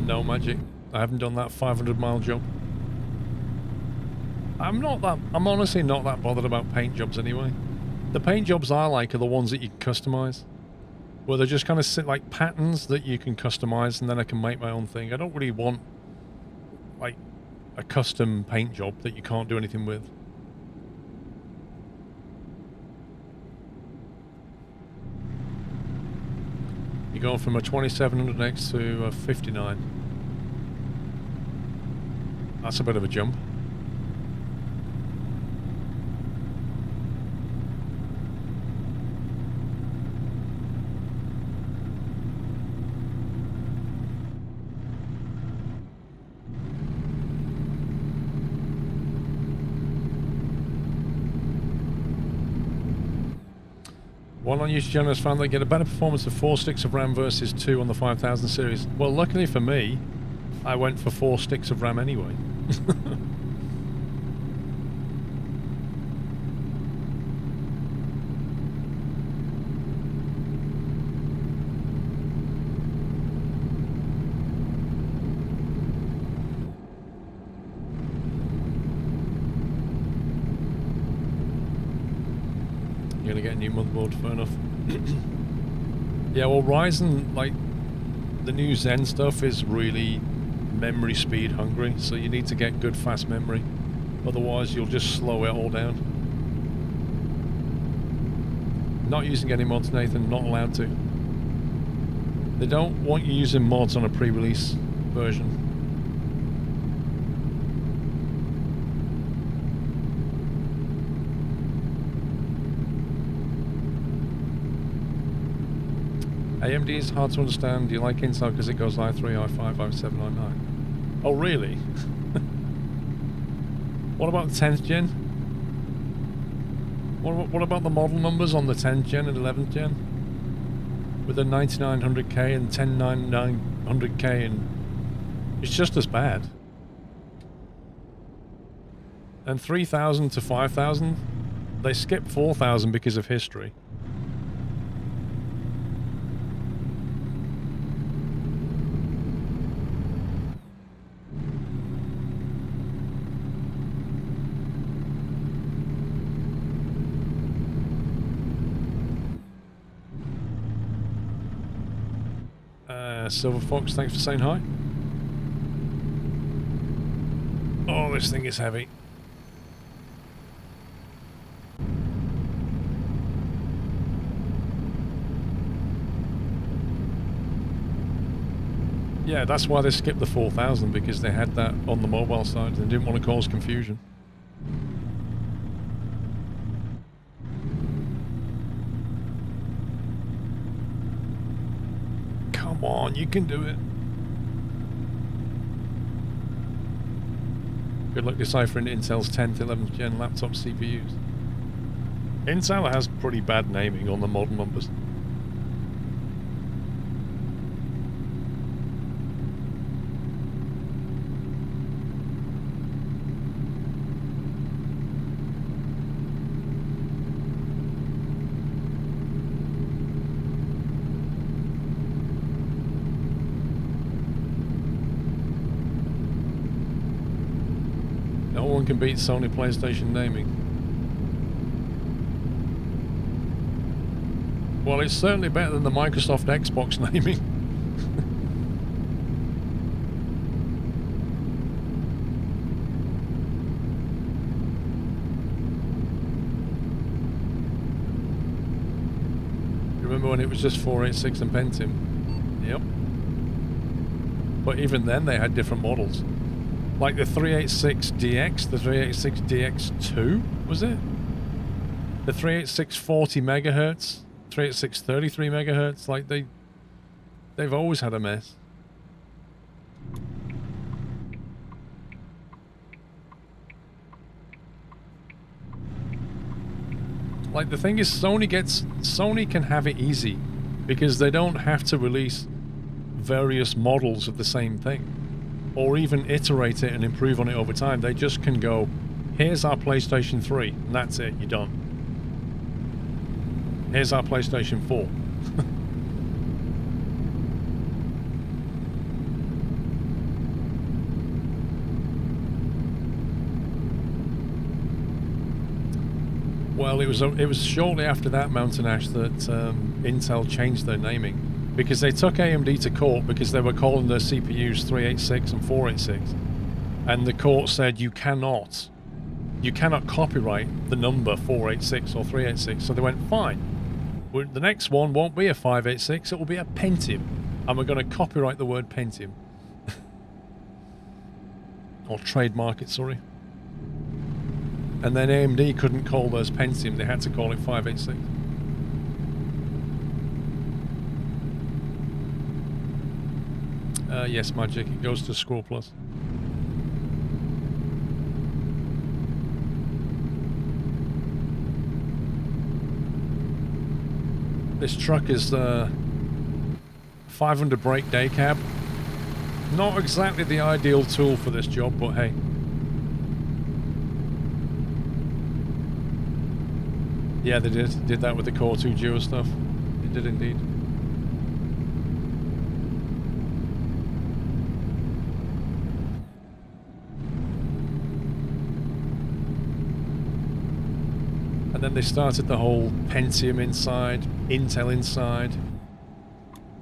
No magic. I haven't done that 500-mile jump. I'm honestly not that bothered about paint jobs anyway. The paint jobs I like are the ones that you can customize. Where they just kind of sit like patterns that you can customize and then I can make my own thing. I don't really want like a custom paint job that you can't do anything with. You're going from a 2700X to a 59. That's a bit of a jump. One unused journalist found they get a better performance of 4 sticks of RAM versus 2 on the 5000 series. Well, luckily for me, I went for 4 sticks of RAM anyway. You're gonna get a new motherboard, fair enough. Yeah, well, Ryzen, like, the new Zen stuff is really memory speed hungry, so you need to get good fast memory. Otherwise, you'll just slow it all down. Not using any mods, Nathan, not allowed to. They don't want you using mods on a pre-release version. AMD is hard to understand. Do you like Intel because it goes i3, i5, i7, i9? Oh, really? What about the 10th gen? What about the model numbers on the 10th gen and 11th gen? With the 9900K and 10900K, and it's just as bad. And 3000 to 5000, they skip 4000 because of history. Silver Fox, thanks for saying hi. Oh, this thing is heavy. Yeah, that's why they skipped the 4000, because they had that on the mobile side. They didn't want to cause confusion. Come on, you can do it. Good luck deciphering Intel's 10th, 11th gen laptop CPUs. Intel has pretty bad naming on the model numbers. No one can beat Sony PlayStation naming. Well, it's certainly better than the Microsoft Xbox naming. Remember when it was just 486 and Pentium? Yep. But even then they had different models. Like the 386DX, the 386DX2, was it? The 386 40 megahertz, 386 33 megahertz, like they've always had a mess. Like the thing is, Sony can have it easy because they don't have to release various models of the same thing. Or even iterate it and improve on it over time. They just can go, here's our PlayStation 3, and that's it, you're done. Here's our PlayStation 4. Well, it was shortly after that, Mountain Ash, that Intel changed their naming, because they took AMD to court because they were calling their CPUs 386 and 486, and the court said you cannot copyright the number 486 or 386. So they went, fine, the next one won't be a 586, it will be a Pentium, and we're going to copyright the word Pentium. Or trademark it, sorry. And then AMD couldn't call those Pentium, they had to call it 586. Yes, Magic, it goes to SquirrelPlus. This truck is 500 brake day cab. Not exactly the ideal tool for this job, but hey. Yeah, they did that with the Core 2 Duo stuff. They did indeed. And then they started the whole Pentium inside, Intel inside.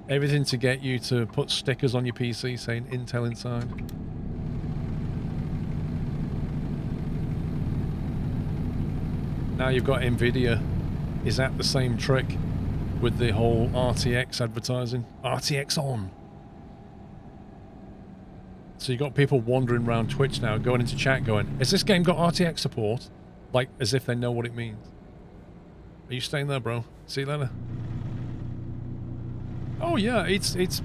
Everything to get you to put stickers on your PC saying Intel inside. Now you've got Nvidia is at the same trick with the whole RTX advertising. RTX on. So you've got people wandering around Twitch now, going into chat going, has this game got RTX support? Like, as if they know what it means. Are you staying there, bro? See you later. Oh yeah, it's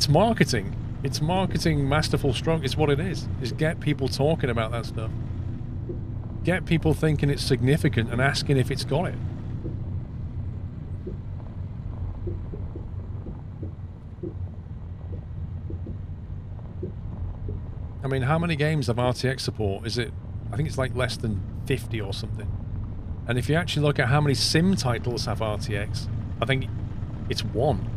marketing. It's marketing masterful stroke. It's what it is. Is get people talking about that stuff. Get people thinking it's significant and asking if it's got it. I mean, how many games have RTX support? Is it, I think it's like less than 50 or something. And if you actually look at how many sim titles have RTX, I think it's 1.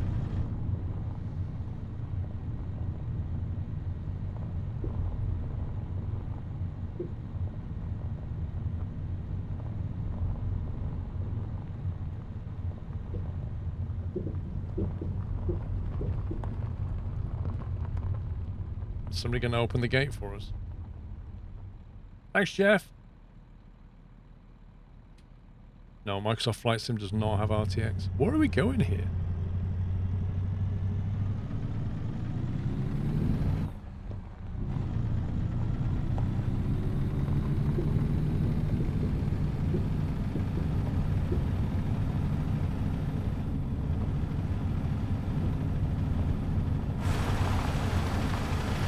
Is somebody going to open the gate for us? Thanks, Jeff. No, Microsoft Flight Sim does not have RTX. Where are we going here?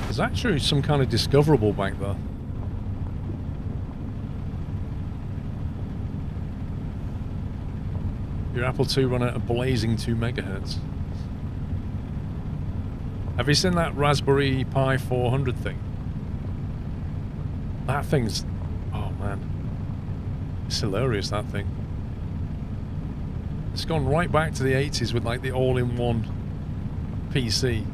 There's actually some kind of discoverable back there. Your Apple II run at a blazing 2 megahertz. Have you seen that Raspberry Pi 400 thing? That thing's... oh man. It's hilarious, that thing. It's gone right back to the 80s with like the all-in-one PC.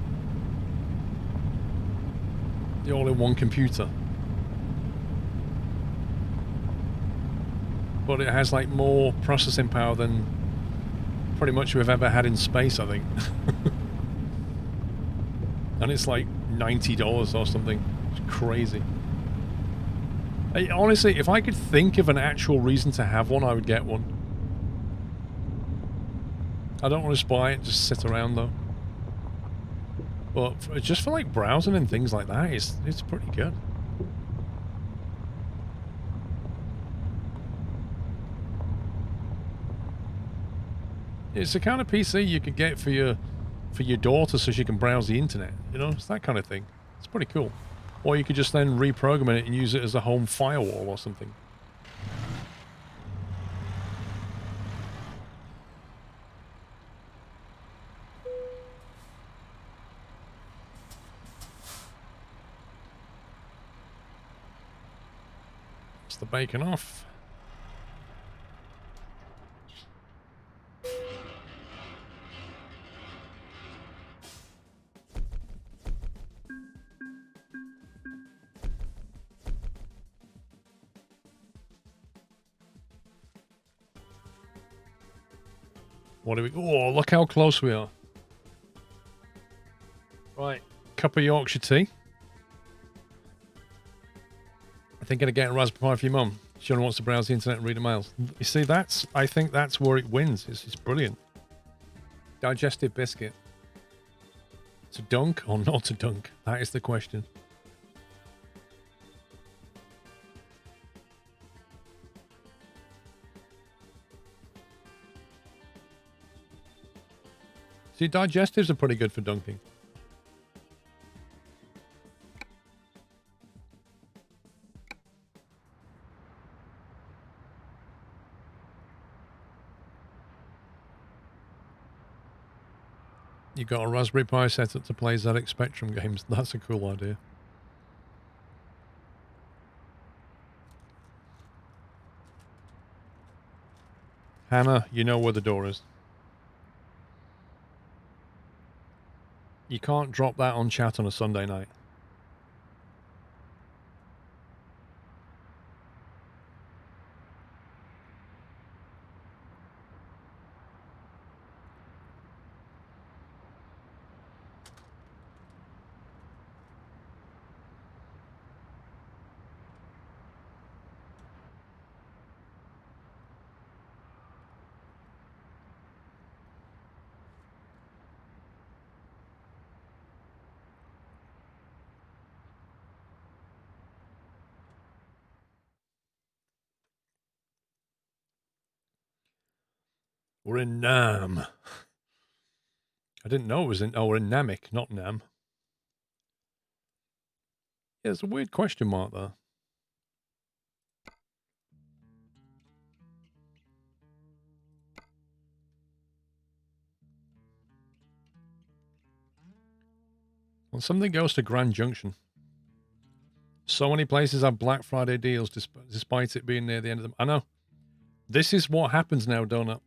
The all-in-one computer. But it has like more processing power than pretty much we've ever had in space, I think. And it's like $90 or something. It's crazy. Honestly, if I could think of an actual reason to have one, I would get one. I don't want to buy it, just sit around though. But just for like browsing and things like that, it's pretty good. It's the kind of PC you could get for your daughter so she can browse the internet. You know, it's that kind of thing. It's pretty cool. Or you could just then reprogram it and use it as a home firewall or something. It's the bacon off. What do we... Oh, look how close we are. Right. Cup of Yorkshire tea. Thinking of getting a Raspberry Pi for your mum. She only wants to browse the internet and read the mails. You see, I think that's where it wins. It's brilliant. Digestive biscuit. To dunk or not to dunk? That is the question. See, digestives are pretty good for dunking. You got a Raspberry Pi set up to play ZX Spectrum games. That's a cool idea. Hannah, you know where the door is. You can't drop that on chat on a Sunday night. We're in Nam. I didn't know it was in... Oh, we're in Namek, not Nam. Yeah, there's a weird question mark there. Well, something goes to Grand Junction. So many places have Black Friday deals despite it being near the end of them. I know. This is what happens now, Donut.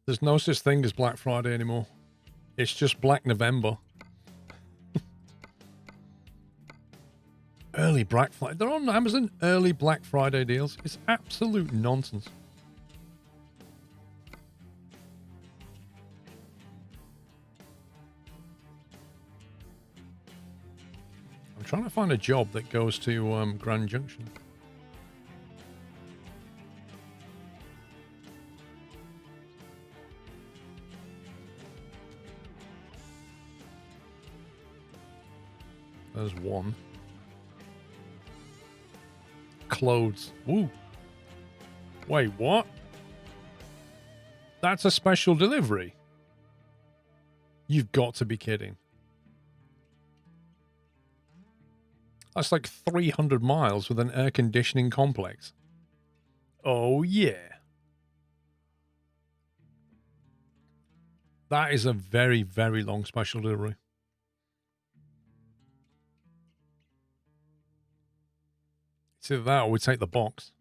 There's no such thing as Black Friday anymore. It's just Black November. Early Black Friday. They're on Amazon. Early Black Friday deals. It's absolute nonsense. I'm trying to find a job that goes to Grand Junction. There's one. Clothes. Woo. Wait, what? That's a special delivery? You've got to be kidding. That's like 300 miles with an air conditioning complex. Oh, yeah. That is a very, very long special delivery. It's either that or we take the box.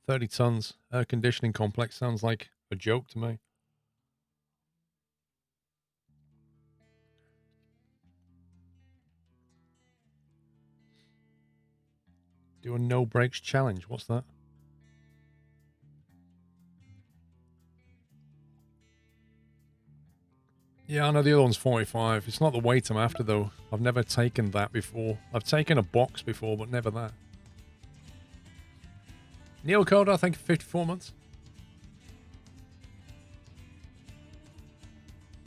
30 tons, air conditioning complex. Sounds like a joke to me. Do a no brakes challenge. What's that? Yeah, I know the other one's 45. It's not the weight I'm after, though. I've never taken that before. I've taken a box before, but never that. Neocode, I think, 54 months.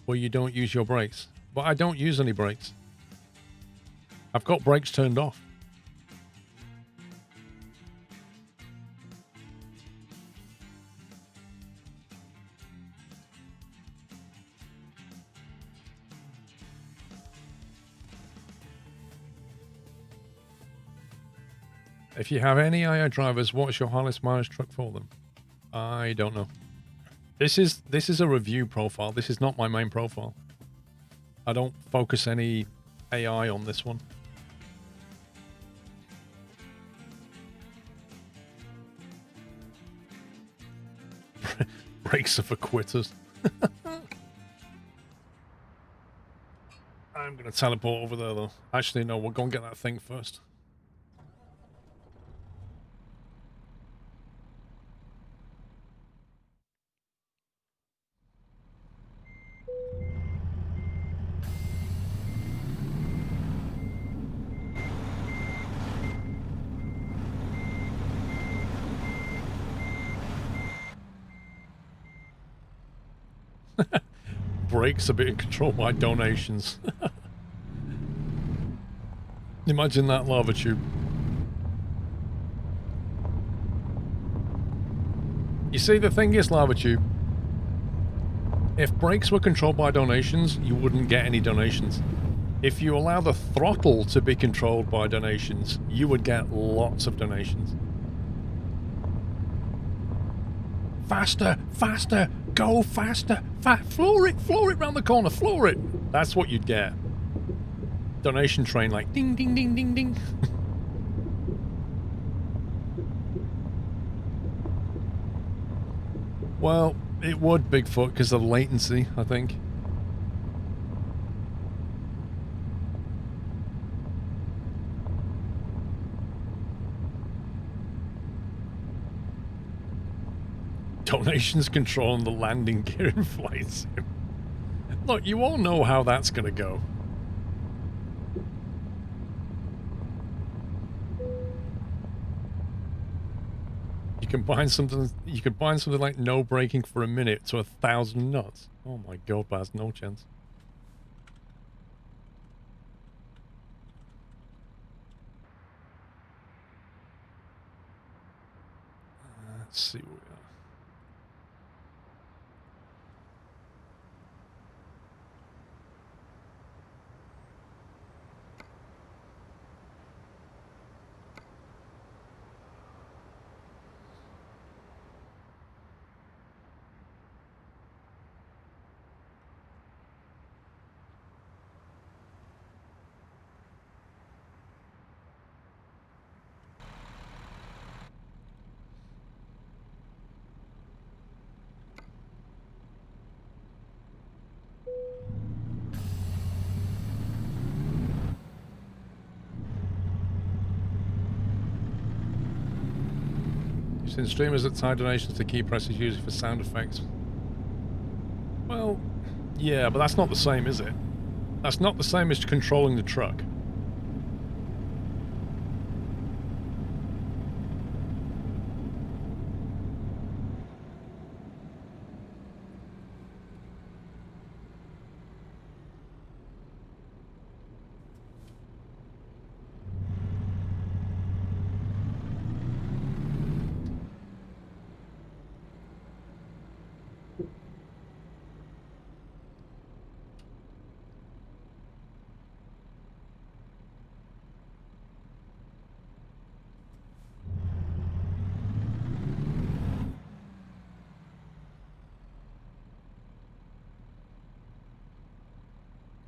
Well, you don't use your brakes. But I don't use any brakes. I've got brakes turned off. If you have any AI drivers, what's your highest mileage truck for them? I don't know. This is a review profile. This is not my main profile. I don't focus any AI on this one. Brakes are for quitters. I'm going to teleport over there, though. Actually, no, we'll go and get that thing first. Brakes are being controlled by donations. Imagine that lava tube. You see, the thing is, lava tube, if brakes were controlled by donations, you wouldn't get any donations. If you allow the throttle to be controlled by donations, you would get lots of donations. Faster, faster, go faster, floor it round the corner, floor it. That's what you'd get. Donation train like ding, ding, ding, ding, ding. Well, it would, Bigfoot, because of latency, I think. Donations controlling the landing gear in Flight Sim. Look, you all know how that's going to go. You can bind something like no braking for a minute to 1,000 knots. Oh my god, Baz, no chance. Let's see where we are. Since streamers that tie donations to key presses usually for sound effects. Well, yeah, but that's not the same, is it? That's not the same as controlling the truck.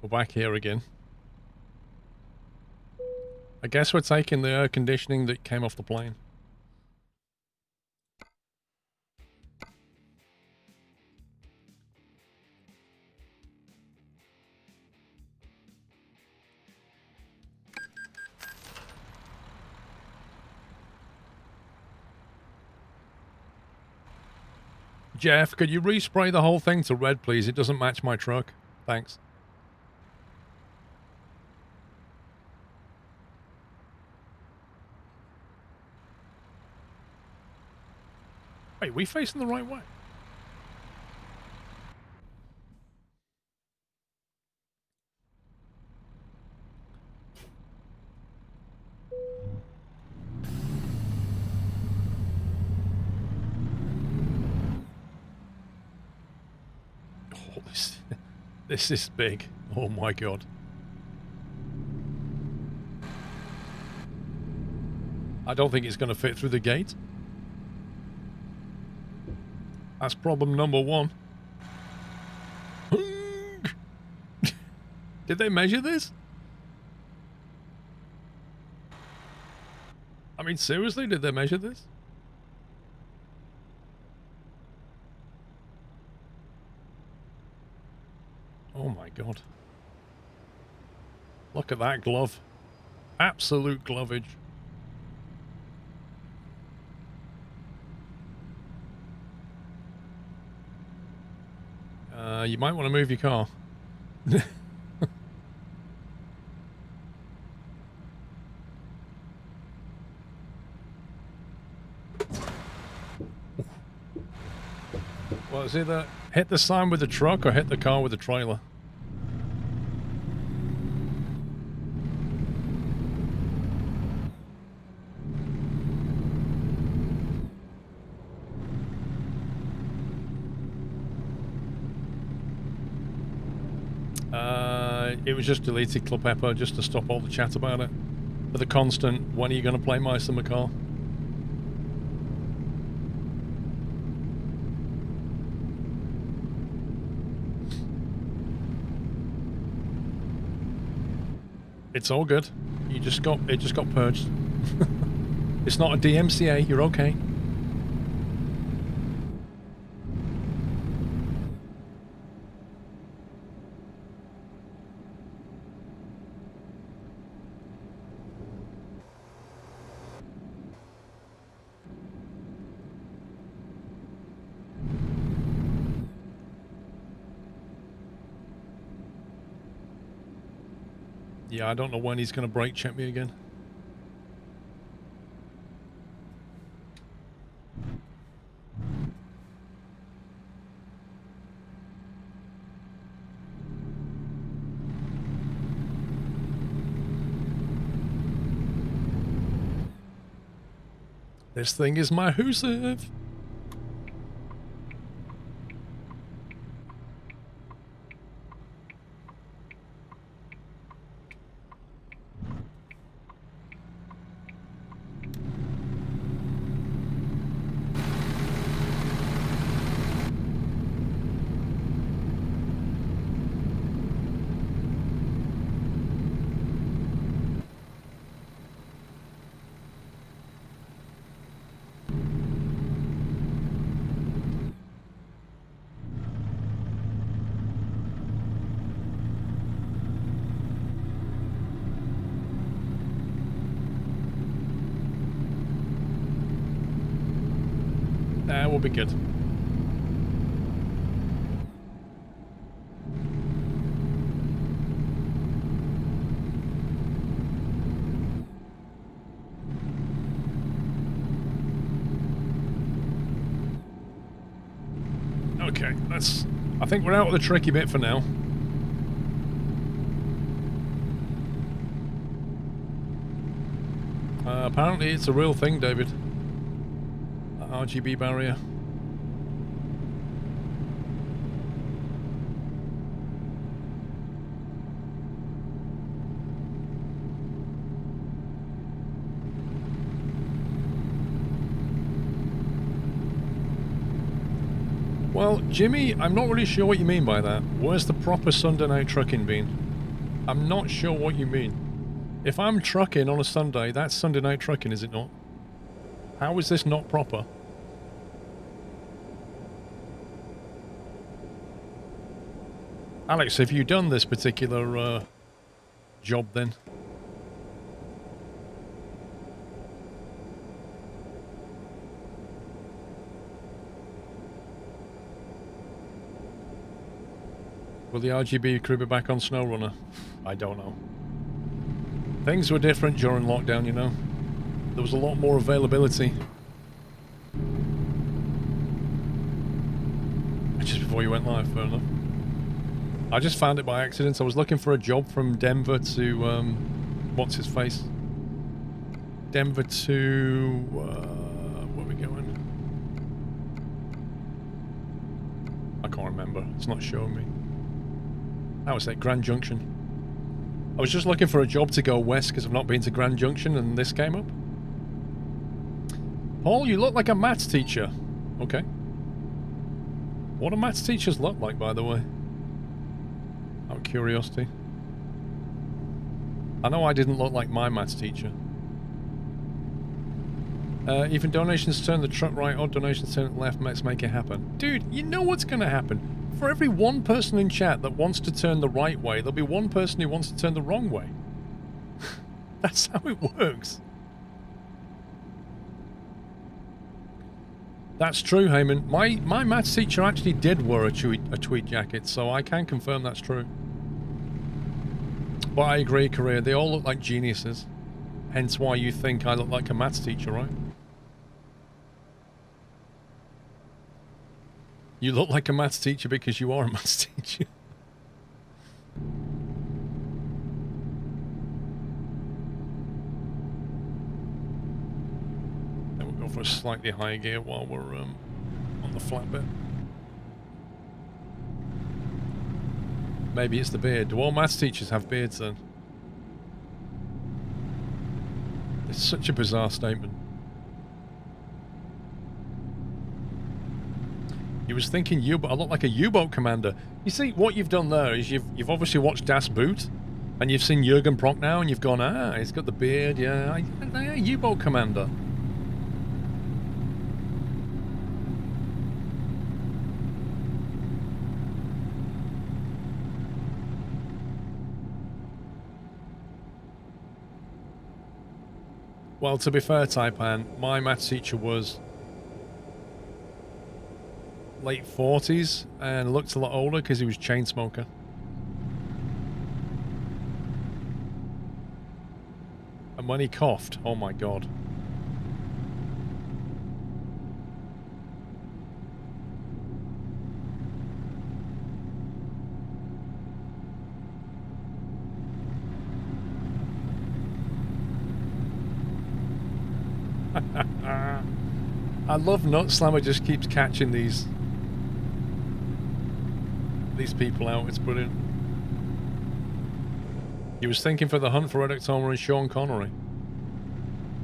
We're back here again. I guess we're taking the air conditioning that came off the plane. Jeff, could you respray the whole thing to red, please? It doesn't match my truck. Thanks. Wait, are we facing the right way? Oh, this is big. Oh my god. I don't think it's going to fit through the gate. That's problem number one. Did they measure this? I mean, seriously, did they measure this? Oh my god. Look at that glove. Absolute glovage. You might want to move your car. Well, it's either Hit the sign with the truck or hit the car with the trailer? It was just deleted, Club Pepper, just to stop all the chat about it. For the constant, when are you going to play My Summer Car? It's all good. It just got purged. It's not a DMCA, you're okay. Yeah, I don't know when he's going to brake check me again. This thing is my Husiv. We'll be good. Okay, I think we're out of the tricky bit for now. Apparently it's a real thing, David. RGB barrier. Well, Jimmy, I'm not really sure what you mean by that. Where's the proper Sunday night trucking been? I'm not sure what you mean. If I'm trucking on a Sunday, that's Sunday night trucking, is it not? How is this not proper? Alex, have you done this particular job then? Will the RGB crew be back on SnowRunner? I don't know. Things were different during lockdown, you know. There was a lot more availability. Just before you went live, fair enough. I just found it by accident. I was looking for a job from Denver to, what's his face? Denver to, where are we going? I can't remember. It's not showing me. That was at Grand Junction. I was just looking for a job to go west because I've not been to Grand Junction and this came up. Paul, you look like a maths teacher. Okay. What do maths teachers look like, by the way? Out of curiosity. I know I didn't look like my maths teacher. Even donations turn the truck right or donations turn it left, let's make it happen. Dude, you know what's going to happen. For every one person in chat that wants to turn the right way, there'll be one person who wants to turn the wrong way. That's how it works. That's true, Heyman. My maths teacher actually did wear a tweed jacket, so I can confirm that's true. But I agree, Korea, they all look like geniuses. Hence why you think I look like a maths teacher, right? You look like a maths teacher because you are a maths teacher. Then we'll go for a slightly higher gear while we're on the flat bit. Maybe it's the beard. Do all maths teachers have beards then? It's such a bizarre statement. He was thinking U-boat. I look like a U-boat commander. You see, what you've done there is you've obviously watched Das Boot, and you've seen Jürgen Prochnow, and you've gone, ah, he's got the beard, yeah, U-boat commander. Well, to be fair, Taipan, my maths teacher was late 40s and looked a lot older because he was a chain smoker. And when he coughed, oh my god. I love Nut Slammer just keeps catching these people out. It's brilliant. He was thinking for the hunt for Red October and Sean Connery.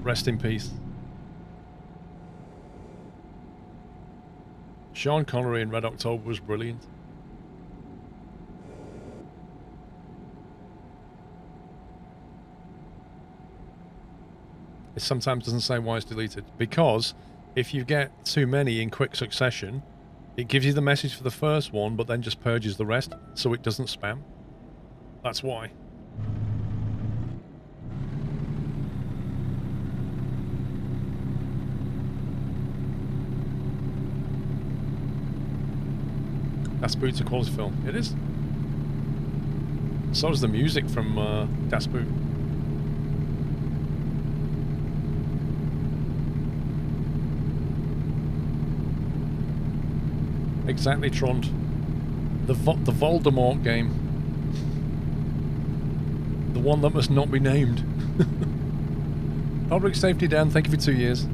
Rest in peace. Sean Connery in Red October was brilliant. It sometimes doesn't say why it's deleted. Because if you get too many in quick succession, it gives you the message for the first one, but then just purges the rest, so it doesn't spam. That's why. Das Boot's a quality film. It is. So is the music from Das Boot. Exactly, Trond. The Voldemort game. The one that must not be named. Public Safety Dan, thank you for 2 years.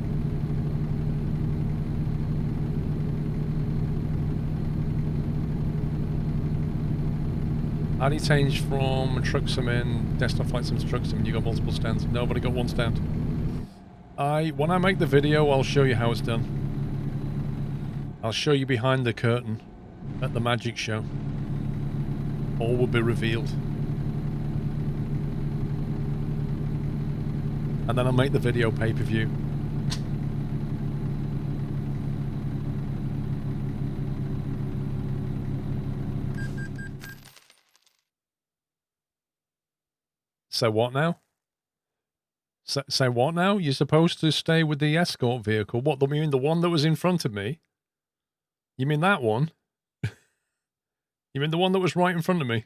How do you change from truck sim in desktop flight sim to truck sim? You got multiple stands? Nobody got one stand. When I make the video, I'll show you how it's done. I'll show you behind the curtain at the magic show. All will be revealed. And then I'll make the video pay-per-view. So what now? Say what now? You're supposed to stay with the escort vehicle. What, you mean the one that was in front of me? You mean that one? You mean the one that was right in front of me?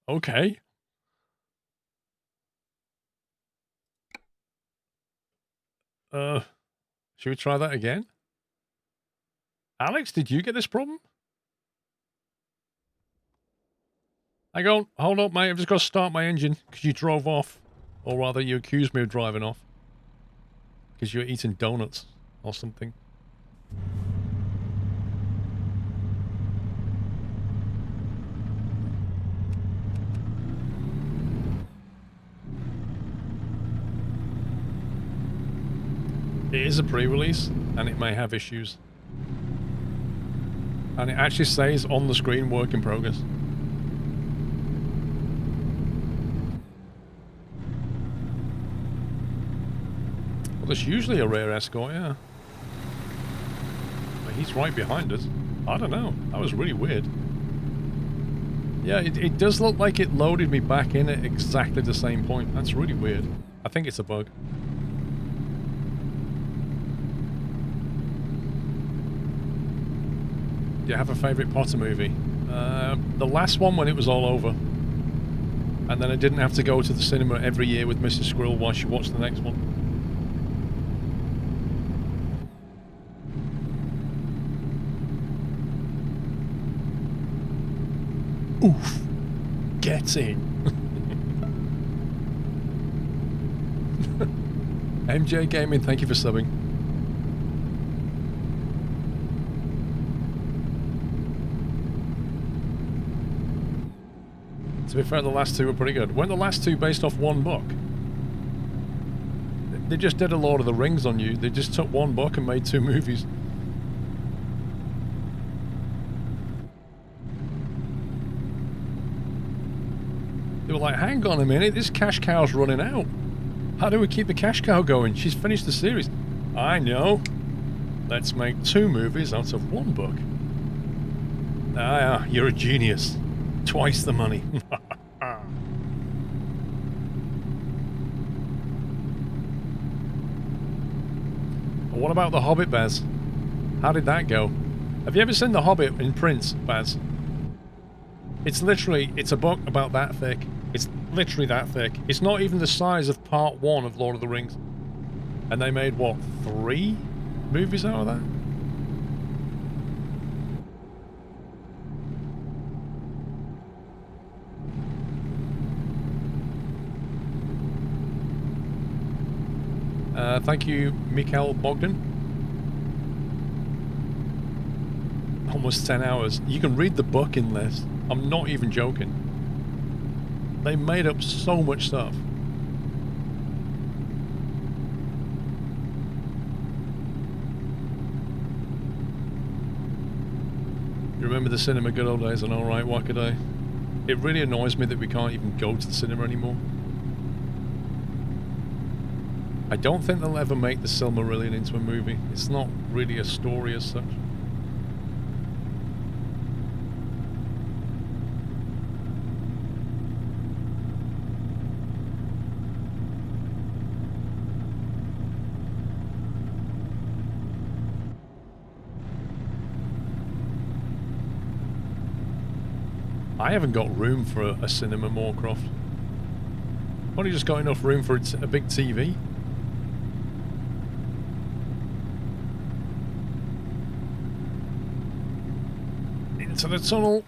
Okay. Should we try that again? Alex, did you get this problem? Hold up, mate. I've just got to start my engine because you drove off. Or rather, you accused me of driving off. Because you were eating donuts or something. It is a pre-release, and it may have issues. And it actually says on the screen, work in progress. Well, there's usually a rear escort, yeah. But he's right behind us. I don't know. That was really weird. Yeah, it does look like it loaded me back in at exactly the same point. That's really weird. I think it's a bug. Do you have a favourite Potter movie? The last one when it was all over. And then I didn't have to go to the cinema every year with Mrs. Squirrel while she watched the next one. Oof. Get in. MJ Gaming, thank you for subbing. To be fair, the last two were pretty good. Weren't the last two based off one book? They just did a Lord of the Rings on you. They just took one book and made two movies. They were like, hang on a minute, this cash cow's running out. How do we keep the cash cow going? She's finished the series. I know. Let's make two movies out of one book. Ah, you're a genius. Twice the money. What about The Hobbit, Baz? How did that go? Have you ever seen The Hobbit in print, Baz? It's literally, it's a book about that thick. It's literally that thick. It's not even the size of part 1 of Lord of the Rings. And they made, what, 3 movies out of that? Thank you, Mikhail Bogdan. Almost 10 hours. You can read the book in less. I'm not even joking. They made up so much stuff. You remember the cinema good old days and alright, wackaday? It really annoys me that we can't even go to the cinema anymore. I don't think they'll ever make the Silmarillion into a movie. It's not really a story as such. I haven't got room for a cinema, Moorcroft. I've only just got enough room for a big TV. Into the tunnel.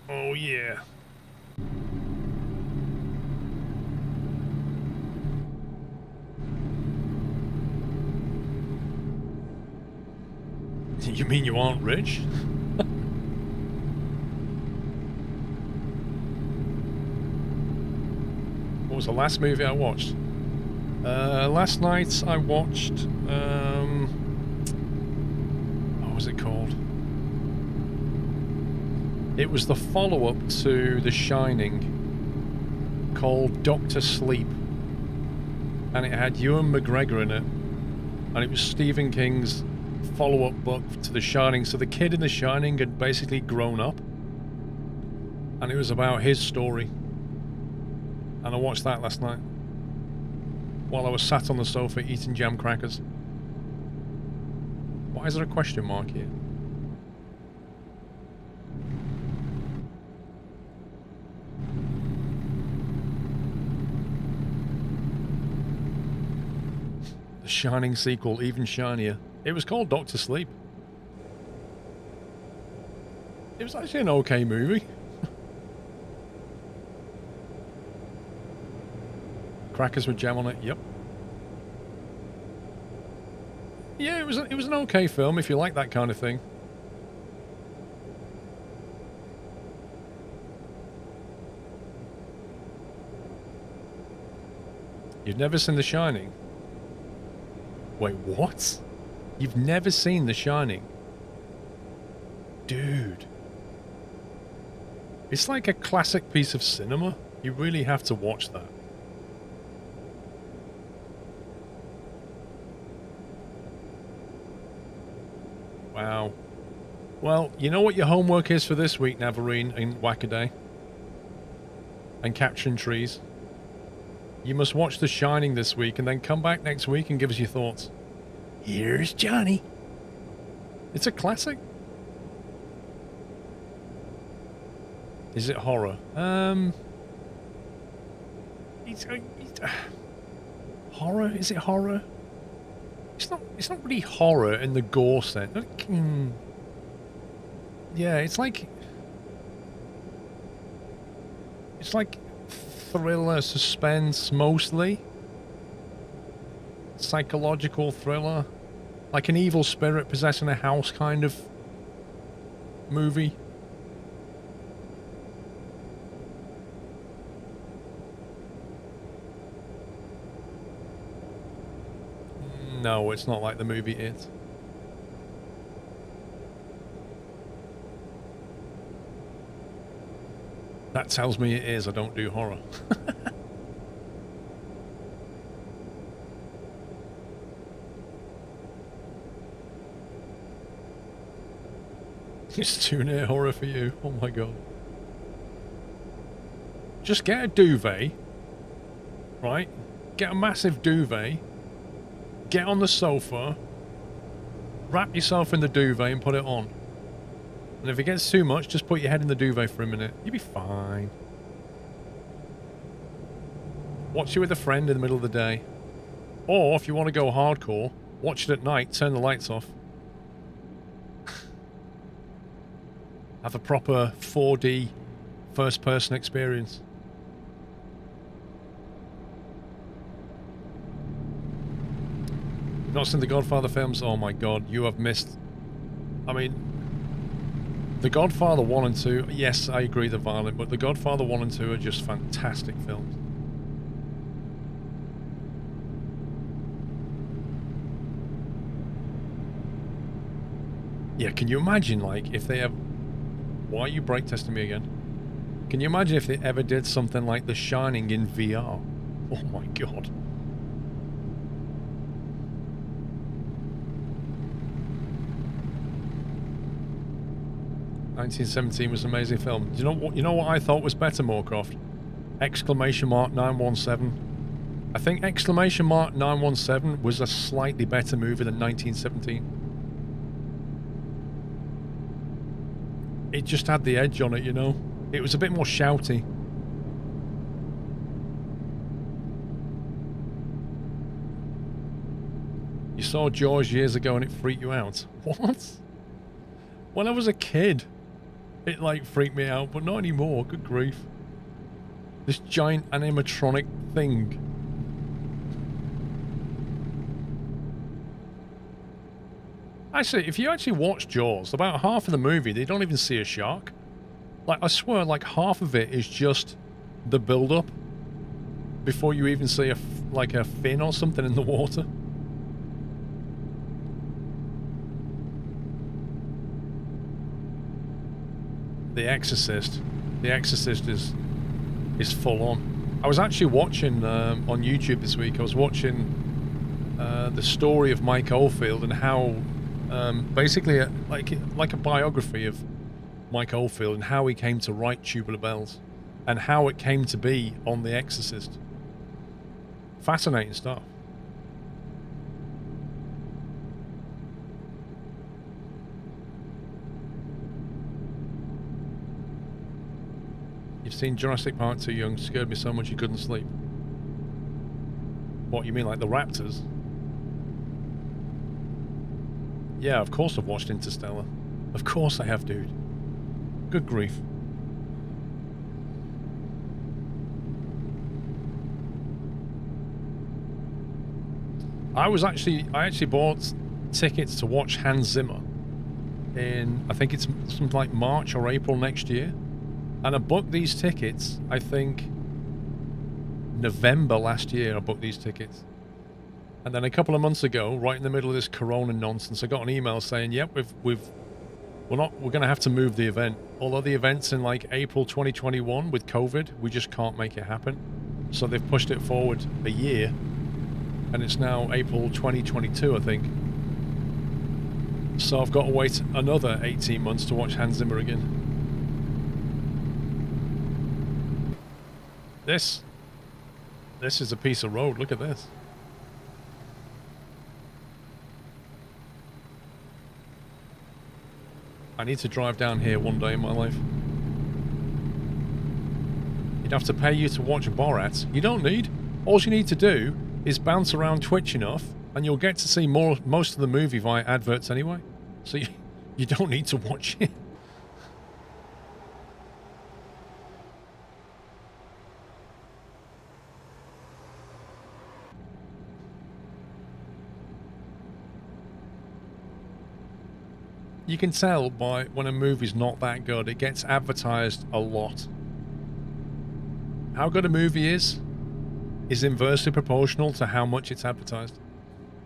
Oh yeah. You mean you aren't rich? What was the last movie I watched? Last night I watched, what was it called? It was the follow-up to The Shining, called Doctor Sleep. And it had Ewan McGregor in it. And it was Stephen King's follow-up book to The Shining. So the kid in The Shining had basically grown up. And it was about his story. And I watched that last night while I was sat on the sofa eating jam crackers. Why is there a question mark here? The Shining sequel, even shinier. It was called Doctor Sleep. It was actually an okay movie. Crackers with jam on it, yep. Yeah, it was an okay film if you like that kind of thing. You've never seen The Shining? Wait, what? You've never seen The Shining? Dude. It's like a classic piece of cinema. You really have to watch that. Wow. Well, you know what your homework is for this week, Navarine and Wackaday? And Capturing Trees? You must watch The Shining this week and then come back next week and give us your thoughts. Here's Johnny. It's a classic. Is it horror? Horror? Is it horror? It's not really horror in the gore sense. Yeah, it's like... It's like thriller, suspense, mostly. Psychological thriller. Like an evil spirit possessing a house kind of movie. No, it's not like the movie It. That tells me it is. I don't do horror. It's too near horror for you. Oh my god. Just get a duvet, right? Get a massive duvet. Get on the sofa. Wrap yourself in the duvet and put it on. And if it gets too much, just put your head in the duvet for a minute. You'll be fine. Watch it with a friend in the middle of the day. Or, if you want to go hardcore, watch it at night, turn the lights off. Have a proper 4D first-person experience. You've not seen the Godfather films? Oh my god, you have missed... I mean... The Godfather 1 and 2, yes, I agree they're violent, but The Godfather 1 and 2 are just fantastic films. Yeah, can you imagine, like, if they have... Why are you brake testing me again? Can you imagine if they ever did something like The Shining in VR? Oh my god. ...1917 was an amazing film. Do you know what I thought was better, Moorcroft? Exclamation mark 917. I think exclamation mark 917 was a slightly better movie than 1917. It just had the edge on it, you know? It was a bit more shouty. You saw Jaws years ago and it freaked you out. What? When I was a kid, it like freaked me out, but not anymore. Good grief. This giant animatronic thing. Actually, if you actually watch Jaws, about half of the movie, they don't even see a shark. Like, I swear, like, half of it is just the build-up before you even see like a fin or something in the water. The Exorcist. The Exorcist is full on. I was actually watching on YouTube this week. I was watching the story of Mike Oldfield and how basically like a biography of Mike Oldfield and how he came to write Tubular Bells and how it came to be on The Exorcist. Fascinating stuff. You've seen Jurassic Park too young, scared me so much you couldn't sleep. What, you mean like the raptors? Yeah, of course I've watched Interstellar. Of course I have, dude. Good grief. I actually bought tickets to watch Hans Zimmer in, I think it's something like March or April next year. And I booked these tickets, I think, November last year I booked these tickets. And then a couple of months ago, right in the middle of this corona nonsense, I got an email saying, yep, we're going to have to move the event. Although the event's in like April 2021 with COVID, we just can't make it happen. So they've pushed it forward a year. And it's now April 2022, I think. So I've got to wait another 18 months to watch Hans Zimmer again. This is a piece of road. Look at this. I need to drive down here one day in my life. You'd have to pay you to watch Borat. You don't need. All you need to do is bounce around Twitch enough and you'll get to see most of the movie via adverts anyway. So you don't need to watch it. You can tell by when a movie's not that good, it gets advertised a lot. How good a movie is inversely proportional to how much it's advertised.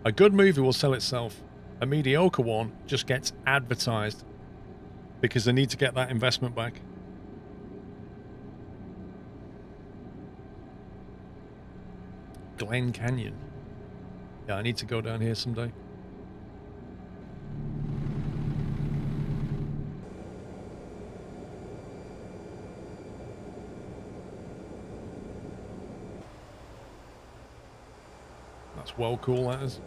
A good movie will sell itself. A mediocre one just gets advertised because they need to get that investment back. Glen Canyon. Yeah, I need to go down here someday. That's well cool, that is.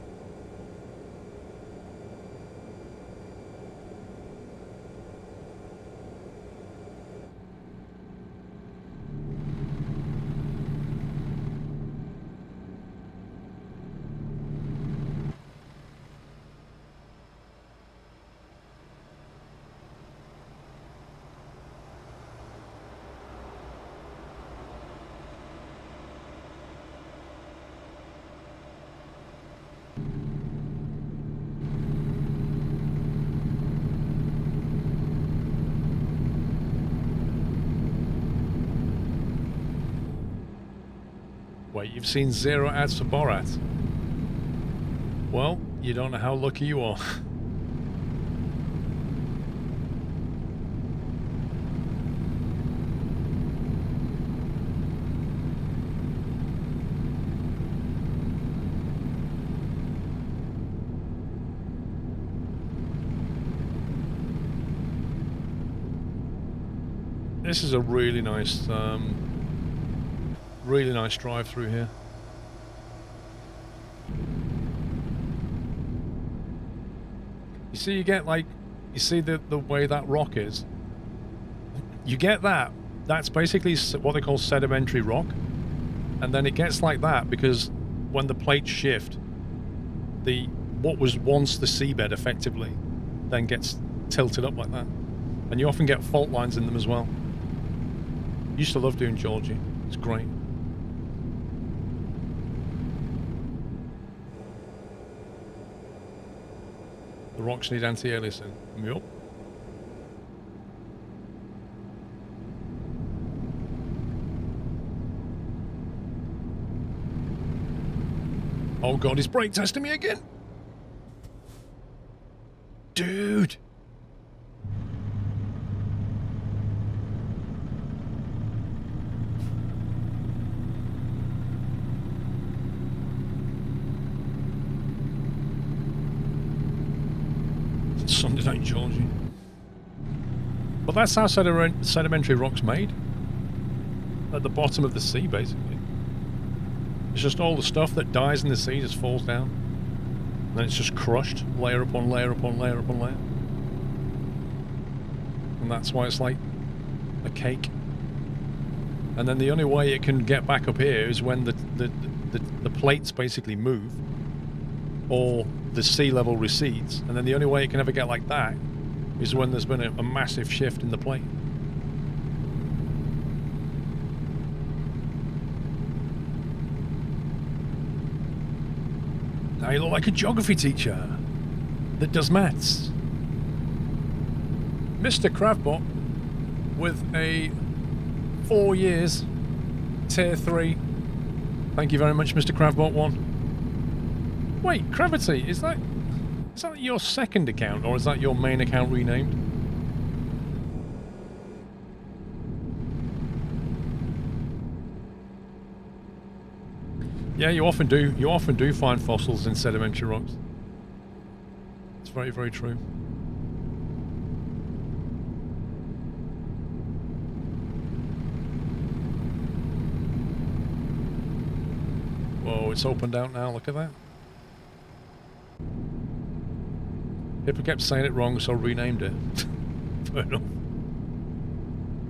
Wait, you've seen 0 ads for Borat? Well, you don't know how lucky you are. This is a really nice drive through here. You see, you get like, you see the way that rock is? You get that. That's basically what they call sedimentary rock. And then it gets like that because when the plates shift, what was once the seabed effectively then gets tilted up like that. And you often get fault lines in them as well. Used to love doing Georgie. It's great. The rocks need anti-aliasing. Yup. Oh god, he's brake testing me again! Dude! Sunday night Georgie. But that's how sedimentary rock's made. At the bottom of the sea, basically. It's just all the stuff that dies in the sea just falls down. And then it's just crushed, layer upon layer upon layer upon layer. And that's why it's like a cake. And then the only way it can get back up here is when the plates basically move, or the sea level recedes. And then the only way it can ever get like that is when there's been a massive shift in the plate. Now you look like a geography teacher that does maths. Mr. Cravbot with a 4 years tier 3. Thank you very much, Mr. Cravbot 1. Wait, Gravity, is that your second account, or is that your main account renamed? Yeah, you often do. You often do find fossils in sedimentary rocks. It's very, very true. Whoa, it's opened out now. Look at that. Hippo kept saying it wrong, so I renamed it. Fair enough.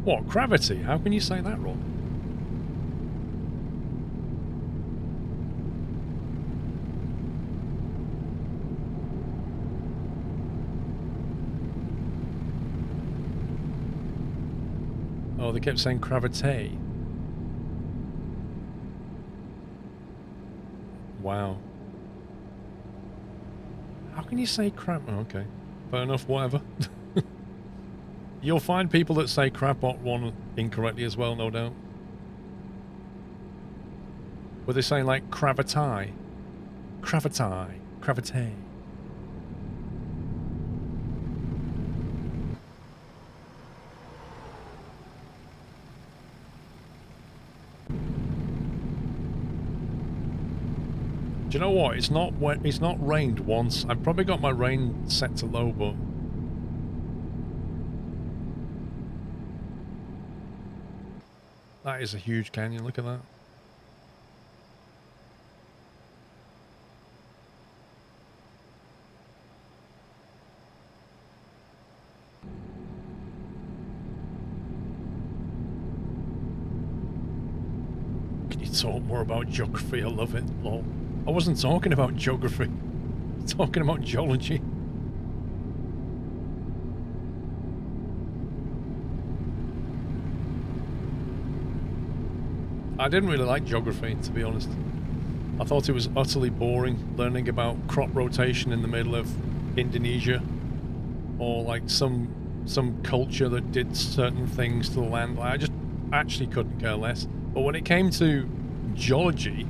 What? Gravity? How can you say that wrong? Oh, they kept saying gravity. Wow. How can you say crap? Oh, okay. Fair enough, whatever. You'll find people that say Crabot 1 incorrectly as well, no doubt. Were they saying like Cravatai? Cravatai. Cravate. Do you know what? It's not rained once. I've probably got my rain set to low, but that is a huge canyon. Look at that. Can you talk more about geography? I love it. Lol. I wasn't talking about geography. I'm talking about geology. I didn't really like geography, to be honest. I thought it was utterly boring, learning about crop rotation in the middle of Indonesia, or like some culture that did certain things to the land. I just actually couldn't care less. But when it came to geology,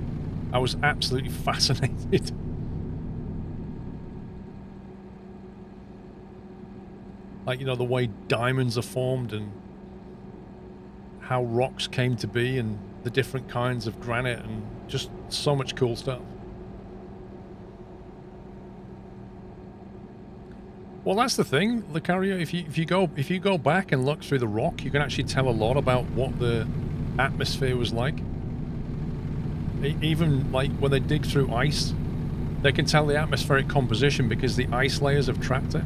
I was absolutely fascinated. Like, you know, the way diamonds are formed and how rocks came to be and the different kinds of granite and just so much cool stuff. Well, that's the thing, Lucario. If you go back and look through the rock, you can actually tell a lot about what the atmosphere was like. Even like when they dig through ice, they can tell the atmospheric composition because the ice layers have trapped it.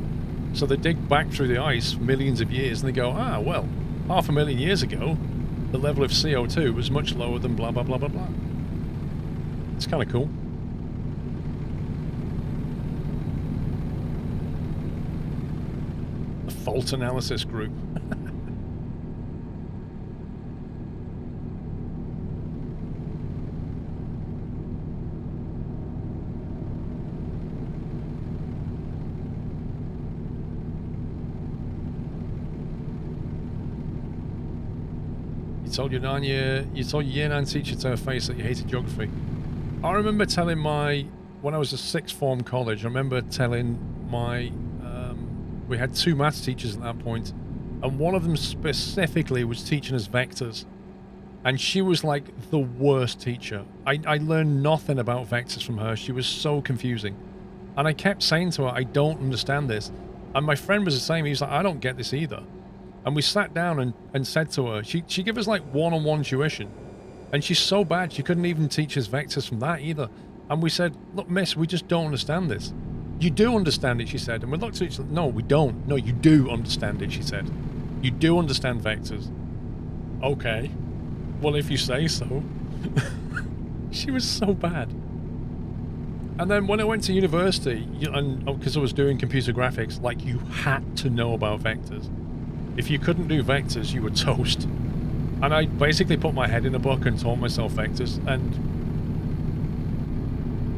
So they dig back through the ice millions of years and they go, ah, well, 500,000 years ago, the level of CO2 was much lower than blah, blah, blah, blah, blah. It's kind of cool. The fault analysis group. You told your year 9 teacher to her face that you hated geography. I remember telling when I was a sixth form college, I remember telling we had 2 maths teachers at that point, and one of them specifically was teaching us vectors. And she was like the worst teacher. I learned nothing about vectors from her. She was so confusing. And I kept saying to her, I don't understand this. And my friend was the same. He was like, I don't get this either. And we sat down and said to her, she gave us like one-on-one tuition. And she's so bad, she couldn't even teach us vectors from that either. And we said, look, miss, we just don't understand this. You do understand it, she said. And we looked at each other, no, we don't. No, you do understand it, she said. You do understand vectors. Okay. Well, if you say so. She was so bad. And then when I went to university, and because I was doing computer graphics, like, you had to know about vectors. If you couldn't do vectors, you were toast. And I basically put my head in a book and taught myself vectors, and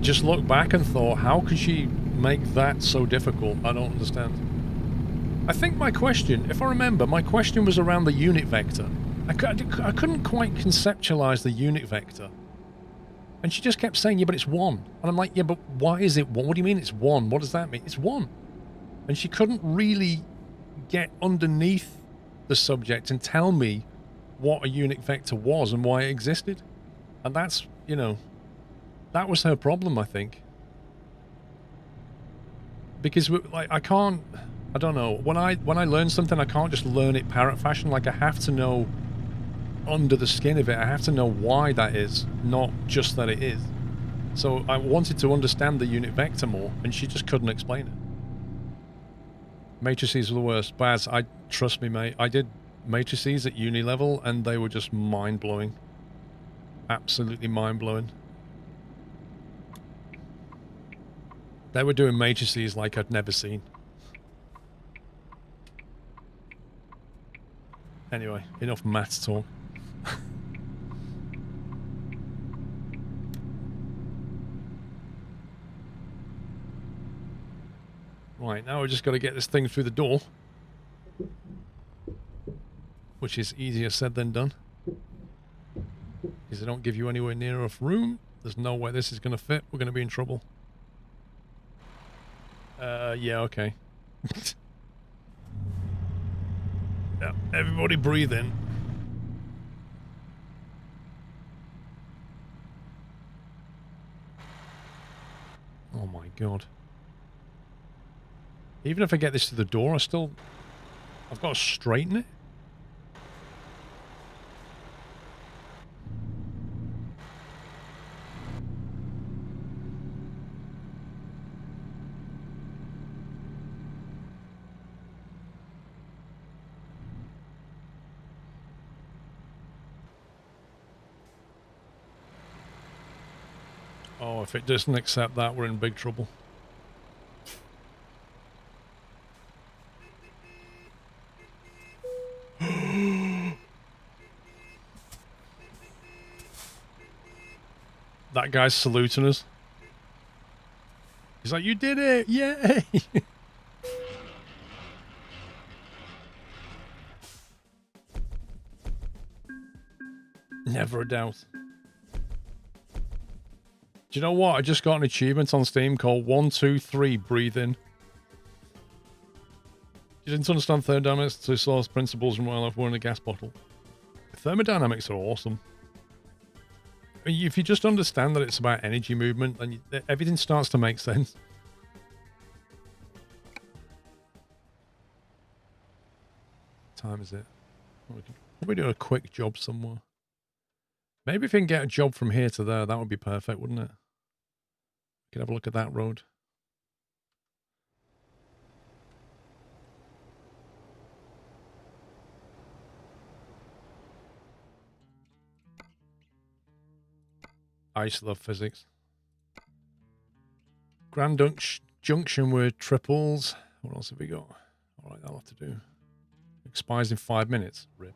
just looked back and thought, how could she make that so difficult? I don't understand. I think my question, if I remember, my question was around the unit vector. I couldn't quite conceptualize the unit vector. And she just kept saying, yeah, but it's 1. And I'm like, yeah, but why is it 1? What do you mean it's 1? What does that mean? It's 1. And she couldn't really get underneath the subject and tell me what a unit vector was and why it existed. And that's, you know, that was her problem, I think. Because like, I don't know, when I learn something, I can't just learn it parrot fashion. Like, I have to know under the skin of it. I have to know why that is, not just that it is. So I wanted to understand the unit vector more, and she just couldn't explain it. Matrices were the worst. Baz, trust me, mate, I did matrices at uni level, and they were just mind-blowing. Absolutely mind-blowing. They were doing matrices like I'd never seen. Anyway, enough maths talk. Right, now we've just got to get this thing through the door. Which is easier said than done. Because they don't give you anywhere near enough room. There's no way this is going to fit. We're going to be in trouble. Yeah, okay. Yeah, everybody breathe in. Oh my god. Even if I get this to the door, I've got to straighten it. Oh, if it doesn't accept that, we're in big trouble. That guy's saluting us. He's like, you did it! Yay! Never a doubt. Do you know what? I just got an achievement on Steam called 1, 2, 3 Breathe In. You didn't understand thermodynamics to source principles from wildlife were in a gas bottle. Thermodynamics are awesome. If you just understand that it's about energy movement, then everything starts to make sense. What time is it? We can probably do a quick job somewhere. Maybe if we can get a job from here to there, that would be perfect, wouldn't it? We could have a look at that road. I used to love physics. Grand Junction with triples. What else have we got? Alright, that'll have to do. Expires in 5 minutes. Rip.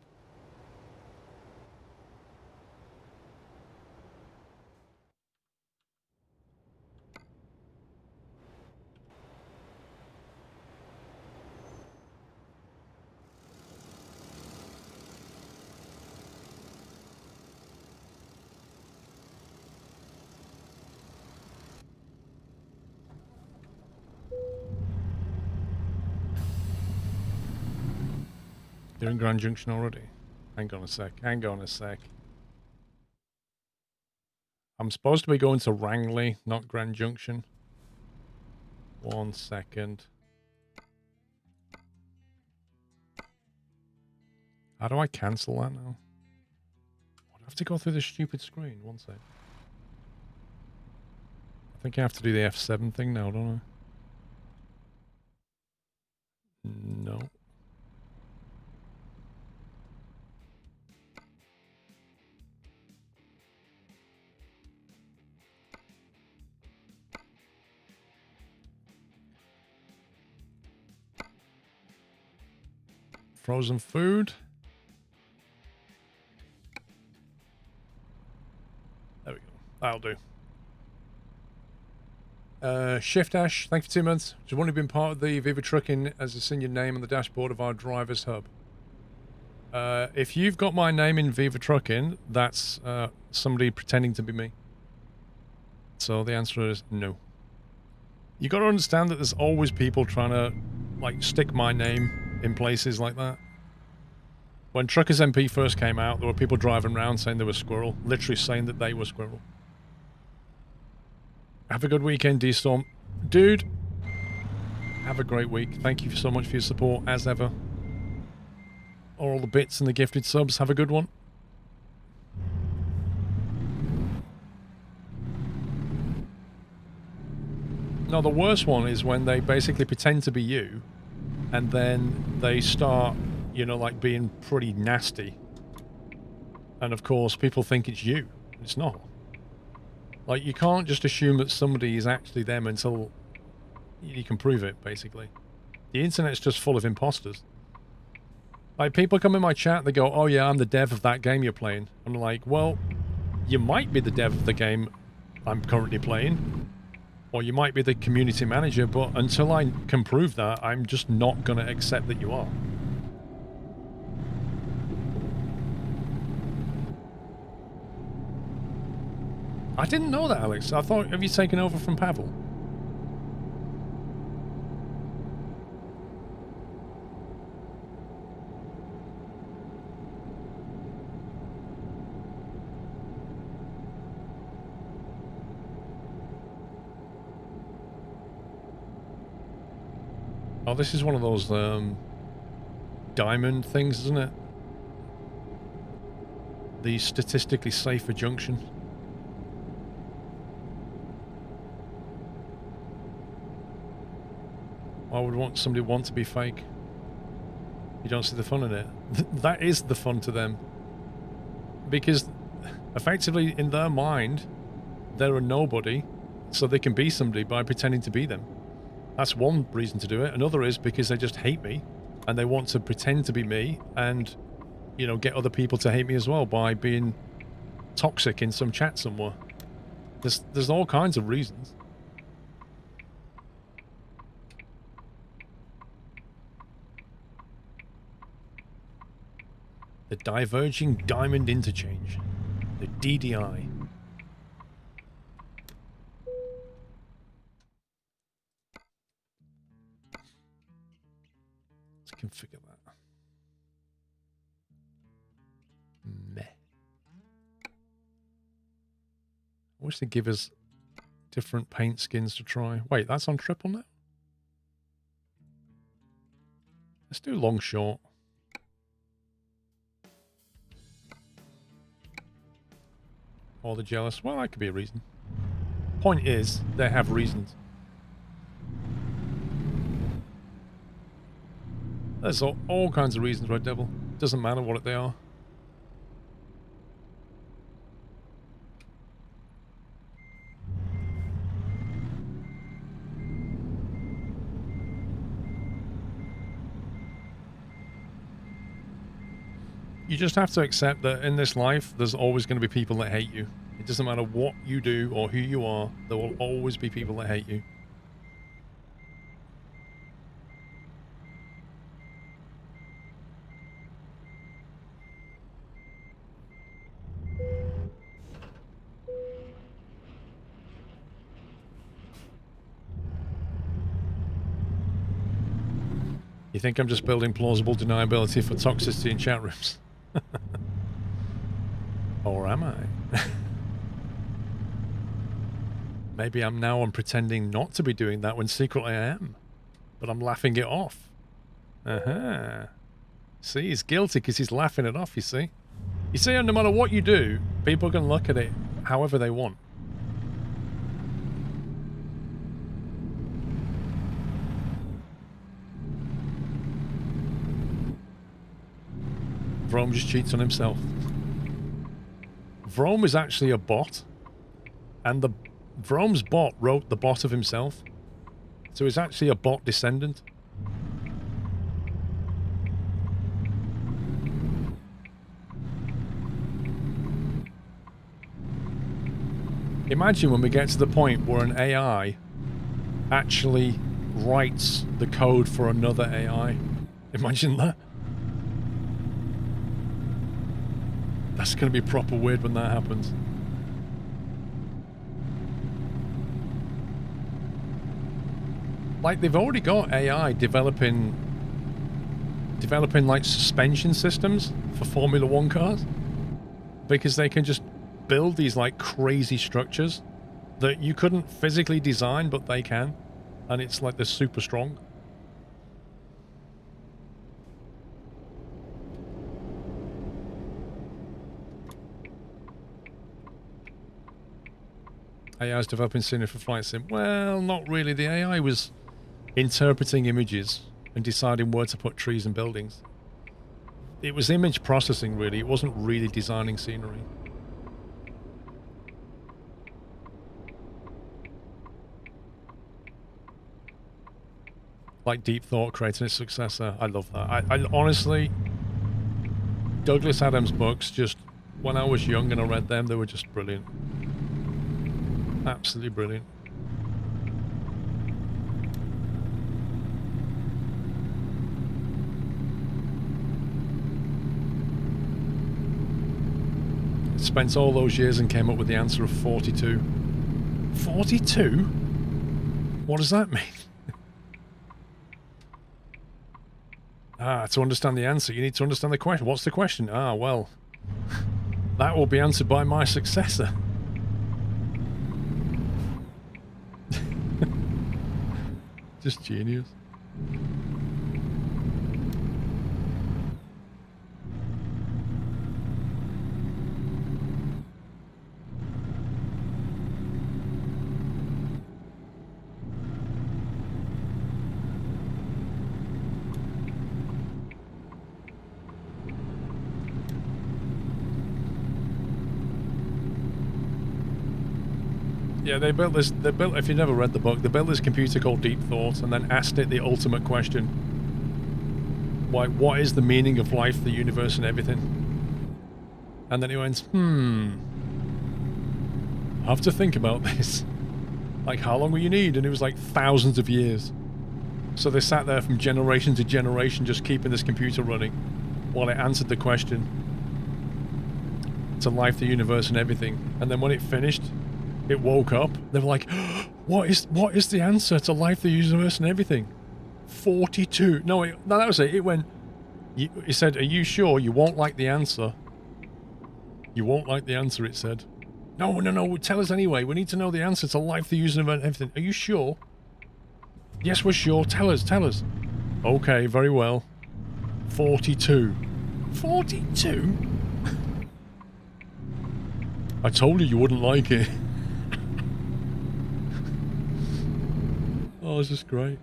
You're in Grand Junction already? Hang on a sec. Hang on a sec. I'm supposed to be going to Rangley, not Grand Junction. 1 second. How do I cancel that now? I have to go through this stupid screen. 1 sec. I think I have to do the F7 thing now, don't I? No. Frozen food. There we go. That'll do. Shift Ash, thank you for 2 months. Just want to be part of the Viva Trucking as it's in your name on the dashboard of our driver's hub. If you've got my name in Viva Trucking, that's somebody pretending to be me. So the answer is no. You got to understand that there's always people trying to like stick my name in places like that. When Truckers MP first came out, there were people driving around saying they were Squirrel, literally saying that they were Squirrel. Have a good weekend, D-Storm. Dude, have a great week. Thank you so much for your support, as ever. All the bits and the gifted subs. Have a good one. No, the worst one is when they basically pretend to be you, and then they start, you know, like being pretty nasty. And of course, people think it's you. It's not. Like, you can't just assume that somebody is actually them until you can prove it, basically. The internet's just full of imposters. Like, people come in my chat, they go, oh yeah, I'm the dev of that game you're playing. I'm like, well, you might be the dev of the game I'm currently playing. Or you might be the community manager, but until I can prove that, I'm just not going to accept that you are. I didn't know that, Alex. I thought, have you taken over from Pavel? Oh, this is one of those diamond things, isn't it? The statistically safer junction. Why would somebody want to be fake? You don't see the fun in it. That is the fun to them. Because effectively, in their mind, they're a nobody, so they can be somebody by pretending to be them. That's one reason to do it. Another is because they just hate me, and they want to pretend to be me, and, you know, get other people to hate me as well by being toxic in some chat somewhere. There's all kinds of reasons. The Diverging Diamond Interchange. The DDI. Configure that. Meh. I wish they'd give us different paint skins to try. Wait, that's on triple now? Let's do long short. Or the jealous. Well, that could be a reason. Point is, they have reasons. There's all kinds of reasons, Red Devil. Doesn't matter what they are. You just have to accept that in this life, there's always going to be people that hate you. It doesn't matter what you do or who you are, there will always be people that hate you. You think I'm just building plausible deniability for toxicity in chat rooms? Or am I? Maybe I'm pretending not to be doing that when secretly I am. But I'm laughing it off. Uh-huh. See, he's guilty because he's laughing it off, you see? You see, no matter what you do, people can look at it however they want. Vrome just cheats on himself. Vrome is actually a bot, and Vrome's bot wrote the bot of himself, so he's actually a bot descendant. Imagine when we get to the point where an AI actually writes the code for another AI. Imagine that. That's going to be proper weird when that happens. Like, they've already got AI developing like suspension systems for Formula 1 cars, because they can just build these like crazy structures that you couldn't physically design, but they can, and it's like they're super strong. AI is developing scenery for flight sim. Well, not really. The AI was interpreting images and deciding where to put trees and buildings. It was image processing, really. It wasn't really designing scenery. Like Deep Thought creating its successor. I love that. I honestly, Douglas Adams' books, just when I was young and I read them, they were just brilliant. Absolutely brilliant. spent all those years and came up with the answer of 42. 42? What does that mean? To understand the answer, you need to understand the question. What's the question? Well, that will be answered by my successor. Just genius. Yeah, they built, if you've never read the book, they built this computer called Deep Thought and then asked it the ultimate question. What is the meaning of life, the universe, and everything? And then he went, I have to think about this. Like, how long will you need? And it was like thousands of years. So they sat there from generation to generation just keeping this computer running while it answered the question to life, the universe, and everything. And then when it finished, it woke up. They were like, what is the answer to life, the universe, and everything? 42. No, that was it. It went, it said, are you sure you won't like the answer? You won't like the answer, it said. No, tell us anyway. We need to know the answer to life, the universe, and everything. Are you sure? Yes, we're sure. Tell us. Okay, very well. 42. 42? I told you wouldn't like it. Oh, it's just great.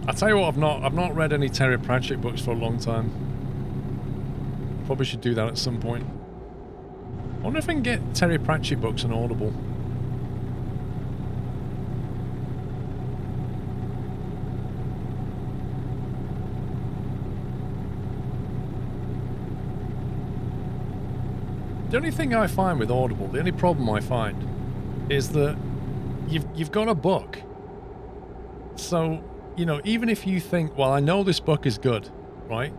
I tell you what, I've not read any Terry Pratchett books for a long time. Probably should do that at some point. I wonder if I can get Terry Pratchett books on Audible. The only thing I find with Audible, the only problem I find, is that you've got a book. So, you know, even if you think, well, I know this book is good, right?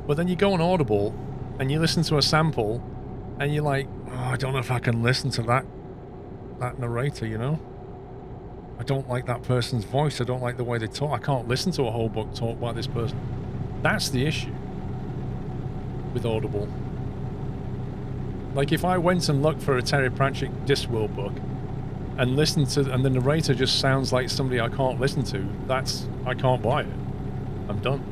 But then you go on Audible and you listen to a sample and you're like, oh, I don't know if I can listen to that narrator, you know? I don't like that person's voice. I don't like the way they talk. I can't listen to a whole book talk by this person. That's the issue with Audible. Like, if I went and looked for a Terry Pratchett Discworld book and listened to, and the narrator just sounds like somebody I can't listen to, I can't buy it. I'm done.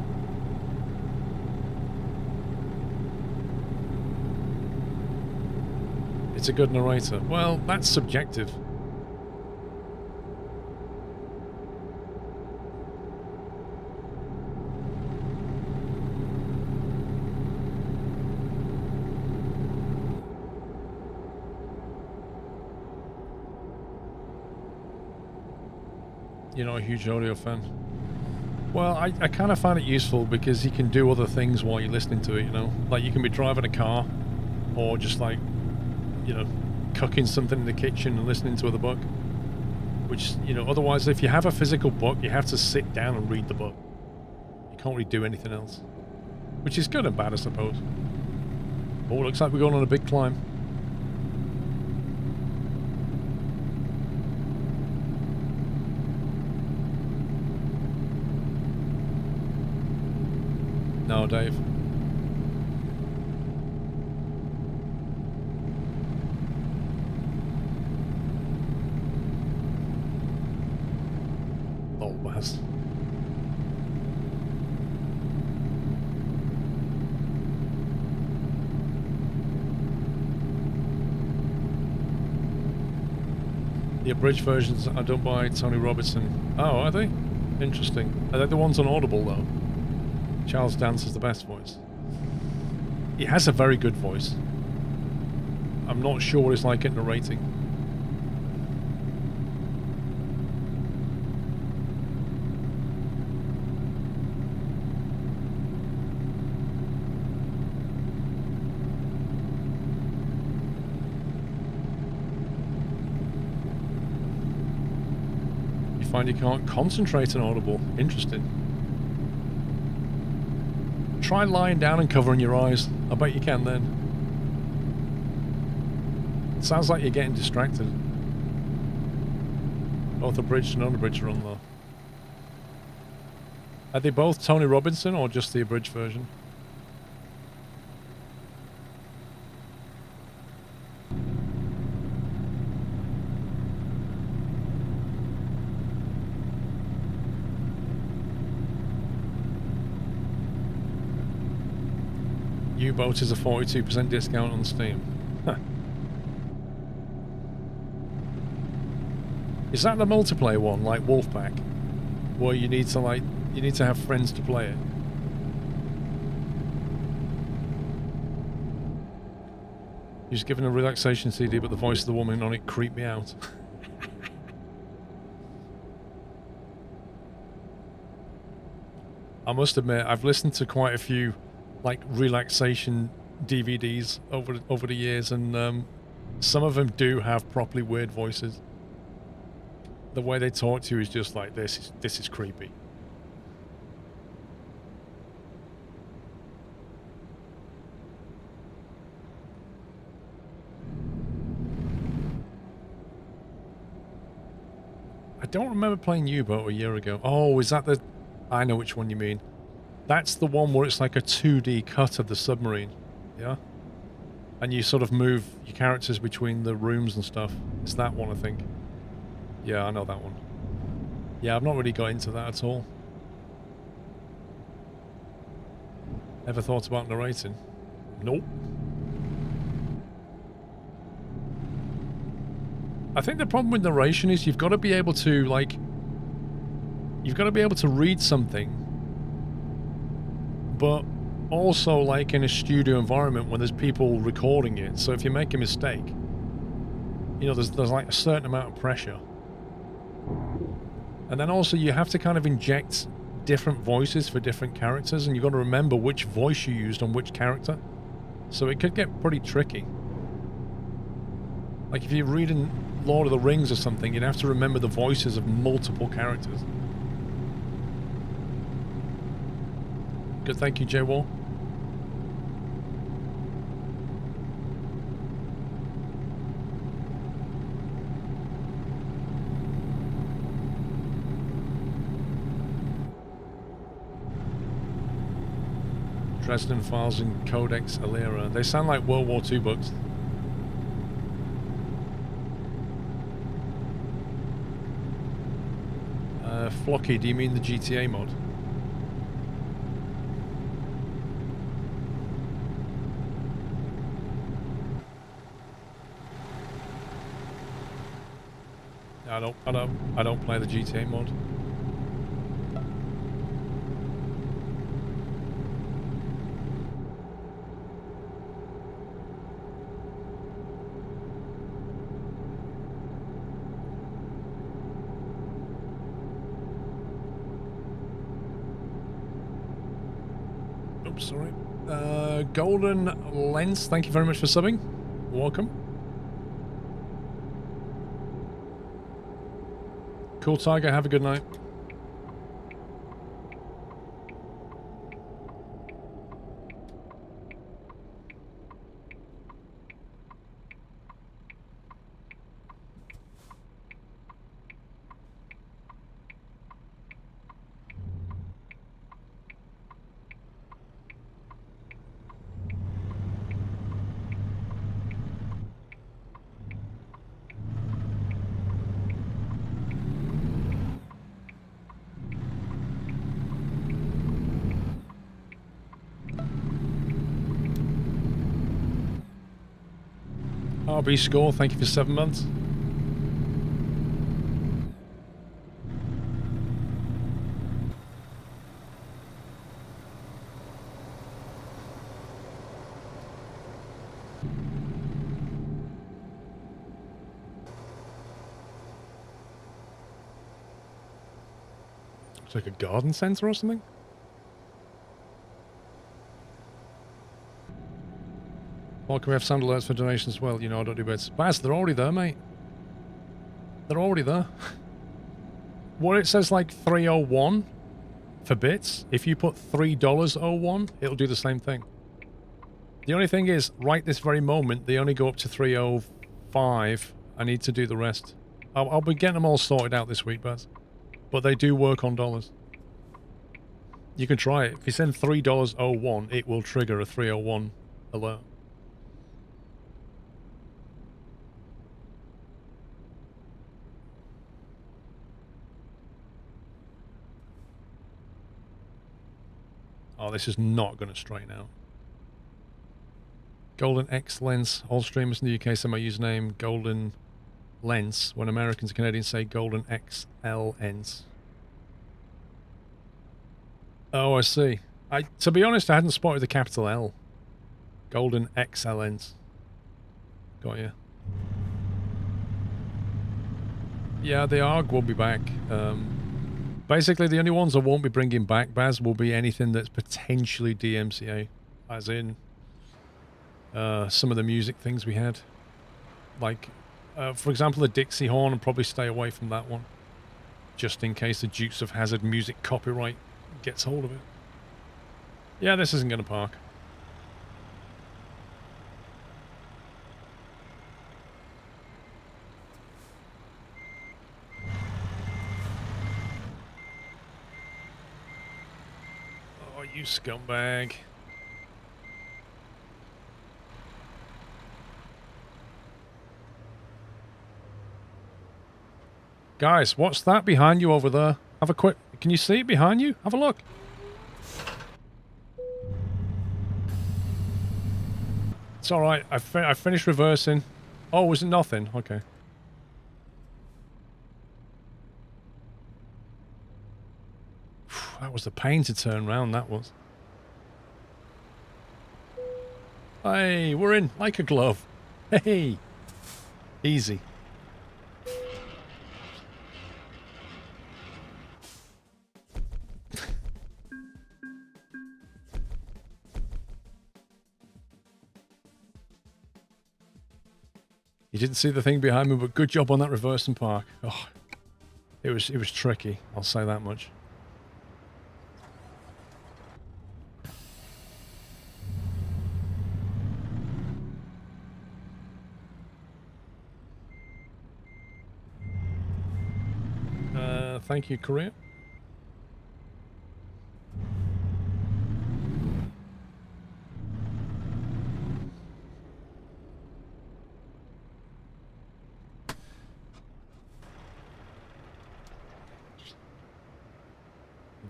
It's a good narrator. Well, that's subjective. You're not a huge audio fan. Well, I kind of find it useful because you can do other things while you're listening to it, you know? Like, you can be driving a car or just, like, you know, cooking something in the kitchen and listening to the book. Which, you know, otherwise, if you have a physical book, you have to sit down and read the book. You can't really do anything else. Which is good and bad, I suppose. Oh, looks like we're going on a big climb. No, Dave. Oh, Baz. The abridged versions are done by Tony Robertson. Oh, are they? Interesting. Are they the ones on Audible, though? Charles Dance is the best voice. He has a very good voice. I'm not sure what it's like at narrating. find you can't concentrate on Audible. Interesting. Try lying down and covering your eyes. I bet you can then. It sounds like you're getting distracted. Both abridged and unabridged are on though. Are they both Tony Robinson or just the abridged version? U-Boat is a 42% discount on Steam. Huh. Is that the multiplayer one, like Wolfpack? Where you need to have friends to play it? He was given a relaxation CD, but the voice of the woman on it creeped me out. I must admit, I've listened to quite a few like relaxation DVDs over the years, and some of them do have properly weird voices. The way they talk to you is just like, this is creepy. I don't remember playing U-Boat a year ago. Oh, is that the... I know which one you mean. That's the one where it's like a 2D cut of the submarine. Yeah? And you sort of move your characters between the rooms and stuff. It's that one, I think. Yeah, I know that one. Yeah, I've not really got into that at all. Ever thought about narrating? Nope. I think the problem with narration is you've got to be able to, like... You've got to be able to read something, but also, like, in a studio environment when there's people recording it. So if you make a mistake, you know, there's like a certain amount of pressure. And then also you have to kind of inject different voices for different characters, and you've got to remember which voice you used on which character. So it could get pretty tricky. Like if you're reading Lord of the Rings or something, you'd have to remember the voices of multiple characters. Good, thank you, J-Wall. Dresden Files and Codex Alera. They sound like World War II books. Flocky, do you mean the GTA mod? I don't play the GTA mod. Oops, sorry. Golden Lens, thank you very much for subbing. Welcome. Cool Tiger, have a good night. RB Score, thank you for 7 months. It's like a garden centre or something? Or can we have sound alerts for donations as well? You know, I don't do bits. Baz, they're already there, mate. They're already there. where it says like 301 for bits, if you put $3.01, it'll do the same thing. The only thing is, right this very moment, they only go up to 305. I need to do the rest. I'll be getting them all sorted out this week, Baz. But they do work on dollars. You can try it. If you send $3.01, it will trigger a 301 alert. Oh, this is not going to straighten out. Golden X Lens. All streamers in the UK say my username Golden Lens when Americans and Canadians say Golden XL Lens. Oh, I see. To be honest, I hadn't spotted the capital L. Golden XL Lens. Got you. Yeah, the ARG will be back. Basically, the only ones I won't be bringing back, Baz, will be anything that's potentially DMCA. As in, some of the music things we had. Like, for example, the Dixie Horn, I'll probably stay away from that one. Just in case the Dukes of Hazzard music copyright gets hold of it. Yeah, this isn't going to park. Oh, you scumbag. Guys, what's that behind you over there? Have a quick... Can you see it behind you? Have a look. It's alright. I finished reversing. Oh, was it nothing? Okay. That was the pain to turn round, that was. Hey, we're in like a glove. Hey. Easy. You didn't see the thing behind me, but good job on that reverse and park. Oh, it was tricky, I'll say that much. Thank you, Korea.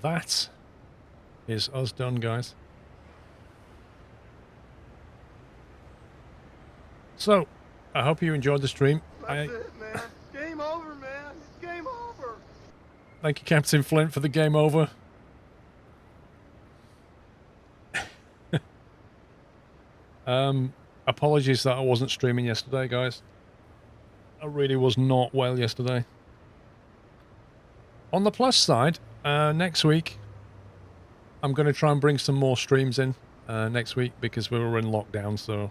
That is us done, guys. So, I hope you enjoyed the stream. That's it, man. Game over, man. It's game over. Thank you, Captain Flint, for the game over. Apologies that I wasn't streaming yesterday, guys. I really was not well yesterday. On the plus side, next week, I'm going to try and bring some more streams in next week because we were in lockdown, so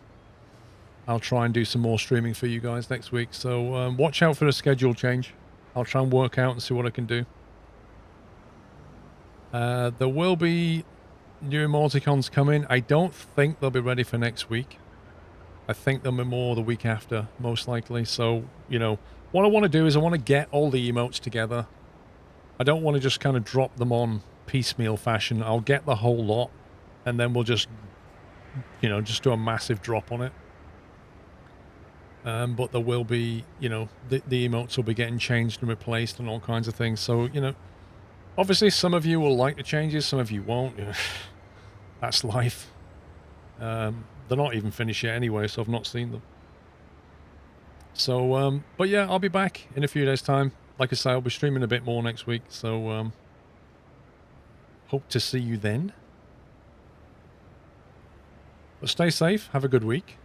I'll try and do some more streaming for you guys next week. So watch out for a schedule change. I'll try and work out and see what I can do. There will be new emoticons coming. I don't think they'll be ready for next week. I think they'll be more the week after, most likely. So, you know, what I want to do is I want to get all the emotes together. I don't want to just kind of drop them on piecemeal fashion. I'll get the whole lot, and then we'll just, you know, just do a massive drop on it. But there will be, you know, the emotes will be getting changed and replaced and all kinds of things. So, you know, obviously some of you will like the changes, some of you won't. That's life. They're not even finished yet anyway, so I've not seen them. So, but yeah, I'll be back in a few days' time. Like I say, I'll be streaming a bit more next week, so hope to see you then. But stay safe, have a good week.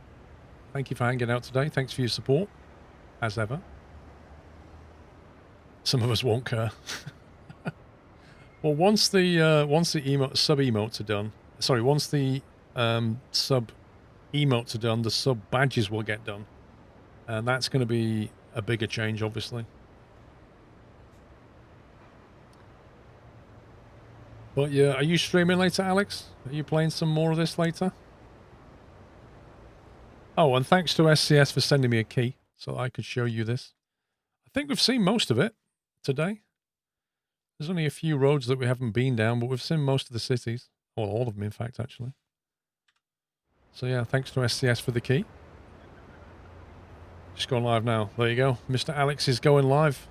Thank you for hanging out today. Thanks for your support, as ever. Some of us won't care. Well, once the sub emotes are done, sorry, once the sub emotes are done, the sub badges will get done, and that's going to be a bigger change, obviously. But yeah, are you streaming later, Alex? Are you playing some more of this later? Oh, and thanks to SCS for sending me a key so I could show you this. I think we've seen most of it today. There's only a few roads that we haven't been down, but we've seen most of the cities. Well, all of them, in fact, actually. So yeah, thanks to SCS for the key. Just going live now. There you go. Mr. Alex is going live.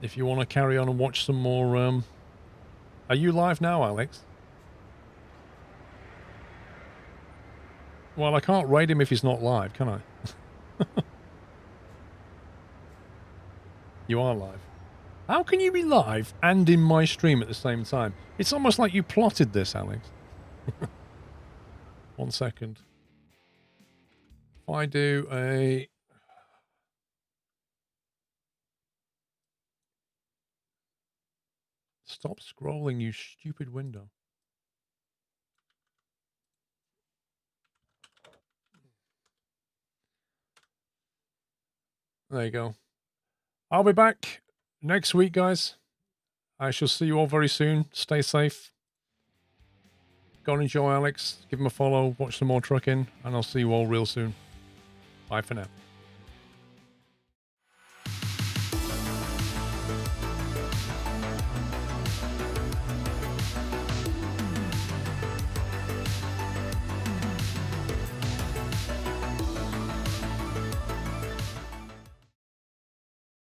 If you want to carry on and watch some more... Are you live now, Alex? Well, I can't raid him if he's not live, can I? You are live. How can you be live and in my stream at the same time? It's almost like you plotted this, Alex. 1 second. If I do a... Stop scrolling, you stupid window. There you go. I'll be back next week, guys. I shall see you all very soon. Stay safe. Go and enjoy Alex. Give him a follow. Watch some more trucking. And I'll see you all real soon. Bye for now.